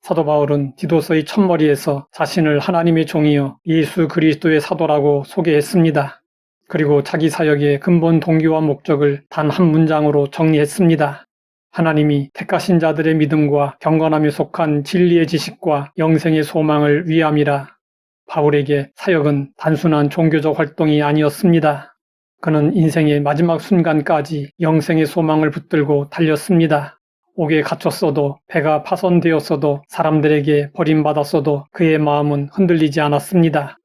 사도 바울은 디도서의 첫머리에서 자신을 하나님의 종이요 예수 그리스도의 사도라고 소개했습니다. 그리고 자기 사역의 근본 동기와 목적을 단 한 문장으로 정리했습니다. 하나님이 택하신 자들의 믿음과 경건함에 속한 진리의 지식과 영생의 소망을 위함이라. 바울에게 사역은 단순한 종교적 활동이 아니었습니다. 그는 인생의 마지막 순간까지 영생의 소망을 붙들고 달렸습니다. 옥에 갇혔어도, 배가 파손되었어도, 사람들에게 버림받았어도 그의 마음은 흔들리지 않았습니다.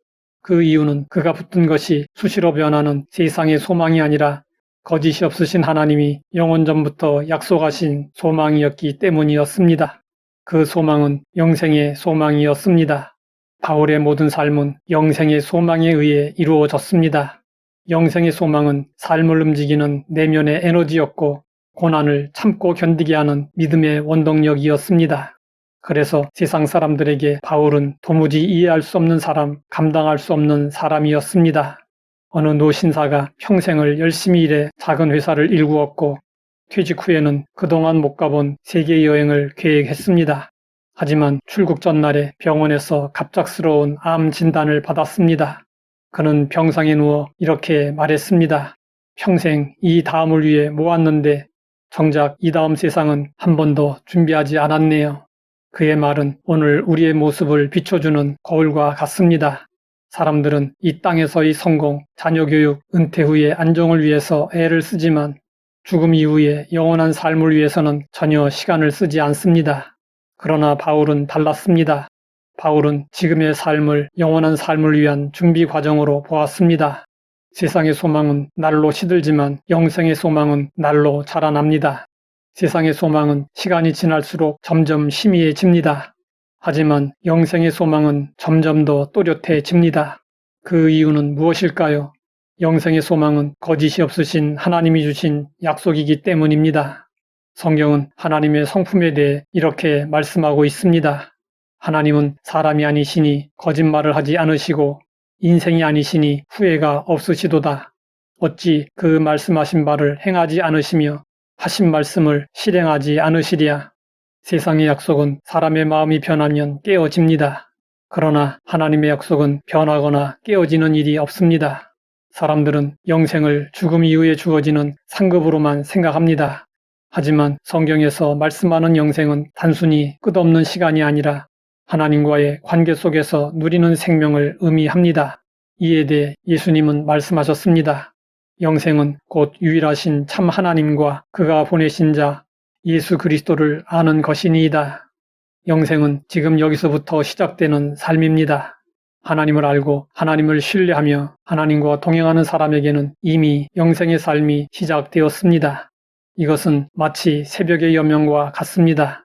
그 이유는 그가 붙든 것이 수시로 변하는 세상의 소망이 아니라 거짓이 없으신 하나님이 영원 전부터 약속하신 소망이었기 때문이었습니다. 그 소망은 영생의 소망이었습니다. 바울의 모든 삶은 영생의 소망에 의해 이루어졌습니다. 영생의 소망은 삶을 움직이는 내면의 에너지였고 고난을 참고 견디게 하는 믿음의 원동력이었습니다. 그래서 세상 사람들에게 바울은 도무지 이해할 수 없는 사람, 감당할 수 없는 사람이었습니다. 어느 노신사가 평생을 열심히 일해 작은 회사를 일구었고 퇴직 후에는 그동안 못 가본 세계 여행을 계획했습니다. 하지만 출국 전날에 병원에서 갑작스러운 암 진단을 받았습니다. 그는 병상에 누워 이렇게 말했습니다. 평생 이 다음을 위해 모았는데 정작 이 다음 세상은 한 번도 준비하지 않았네요. 그의 말은 오늘 우리의 모습을 비춰주는 거울과 같습니다. 사람들은 이 땅에서의 성공, 자녀 교육, 은퇴 후의 안정을 위해서 애를 쓰지만 죽음 이후의 영원한 삶을 위해서는 전혀 시간을 쓰지 않습니다. 그러나 바울은 달랐습니다. 바울은 지금의 삶을 영원한 삶을 위한 준비 과정으로 보았습니다. 세상의 소망은 날로 시들지만 영생의 소망은 날로 자라납니다. 세상의 소망은 시간이 지날수록 점점 희미해집니다. 하지만 영생의 소망은 점점 더 또렷해집니다. 그 이유는 무엇일까요? 영생의 소망은 거짓이 없으신 하나님이 주신 약속이기 때문입니다. 성경은 하나님의 성품에 대해 이렇게 말씀하고 있습니다. 하나님은 사람이 아니시니 거짓말을 하지 않으시고 인생이 아니시니 후회가 없으시도다. 어찌 그 말씀하신 바를 행하지 않으시며 하신 말씀을 실행하지 않으시랴. 세상의 약속은 사람의 마음이 변하면 깨어집니다. 그러나 하나님의 약속은 변하거나 깨어지는 일이 없습니다. 사람들은 영생을 죽음 이후에 주어지는 상급으로만 생각합니다. 하지만 성경에서 말씀하는 영생은 단순히 끝없는 시간이 아니라 하나님과의 관계 속에서 누리는 생명을 의미합니다. 이에 대해 예수님은 말씀하셨습니다. 영생은 곧 유일하신 참 하나님과 그가 보내신 자 예수 그리스도를 아는 것이니이다. 영생은 지금 여기서부터 시작되는 삶입니다. 하나님을 알고 하나님을 신뢰하며 하나님과 동행하는 사람에게는 이미 영생의 삶이 시작되었습니다. 이것은 마치 새벽의 여명과 같습니다.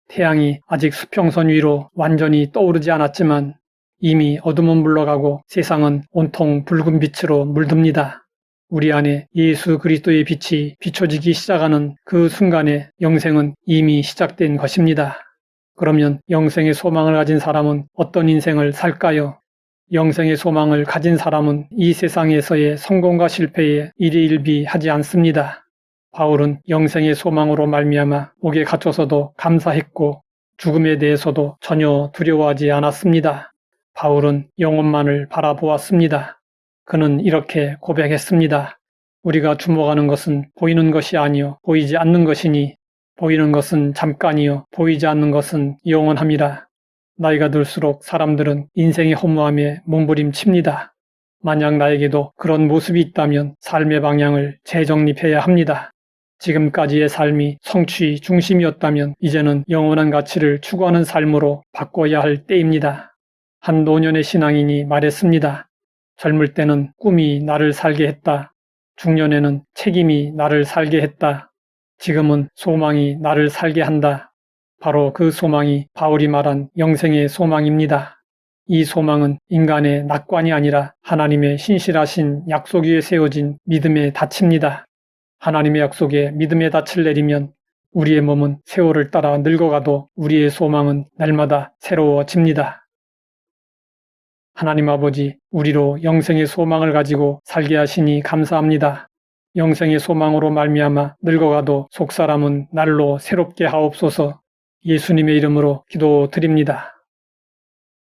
태양이 아직 수평선 위로 완전히 떠오르지 않았지만 이미 어둠은 물러가고 세상은 온통 붉은 빛으로 물듭니다. 우리 안에 예수 그리스도의 빛이 비춰지기 시작하는 그 순간에 영생은 이미 시작된 것입니다. 그러면 영생의 소망을 가진 사람은 어떤 인생을 살까요? 영생의 소망을 가진 사람은 이 세상에서의 성공과 실패에 일희일비하지 않습니다. 바울은 영생의 소망으로 말미암아 옥에 갇혀서도 감사했고 죽음에 대해서도 전혀 두려워하지 않았습니다. 바울은 영혼만을 바라보았습니다. 그는 이렇게 고백했습니다. 우리가 주목하는 것은 보이는 것이 아니요 보이지 않는 것이니 보이는 것은 잠깐이요 보이지 않는 것은 영원함이라. 나이가 들수록 사람들은 인생의 허무함에 몸부림칩니다. 만약 나에게도 그런 모습이 있다면 삶의 방향을 재정립해야 합니다. 지금까지의 삶이 성취 중심이었다면 이제는 영원한 가치를 추구하는 삶으로 바꿔야 할 때입니다. 한 노년의 신앙인이 말했습니다. 젊을 때는 꿈이 나를 살게 했다. 중년에는 책임이 나를 살게 했다. 지금은 소망이 나를 살게 한다. 바로 그 소망이 바울이 말한 영생의 소망입니다. 이 소망은 인간의 낙관이 아니라 하나님의 신실하신 약속 위에 세워진 믿음의 닻입니다. 하나님의 약속에 믿음의 닻을 내리면 우리의 몸은 세월을 따라 늙어가도 우리의 소망은 날마다 새로워집니다. 하나님 아버지, 우리로 영생의 소망을 가지고 살게 하시니 감사합니다. 영생의 소망으로 말미암아 늙어가도 속사람은 날로 새롭게 하옵소서. 예수님의 이름으로 기도드립니다.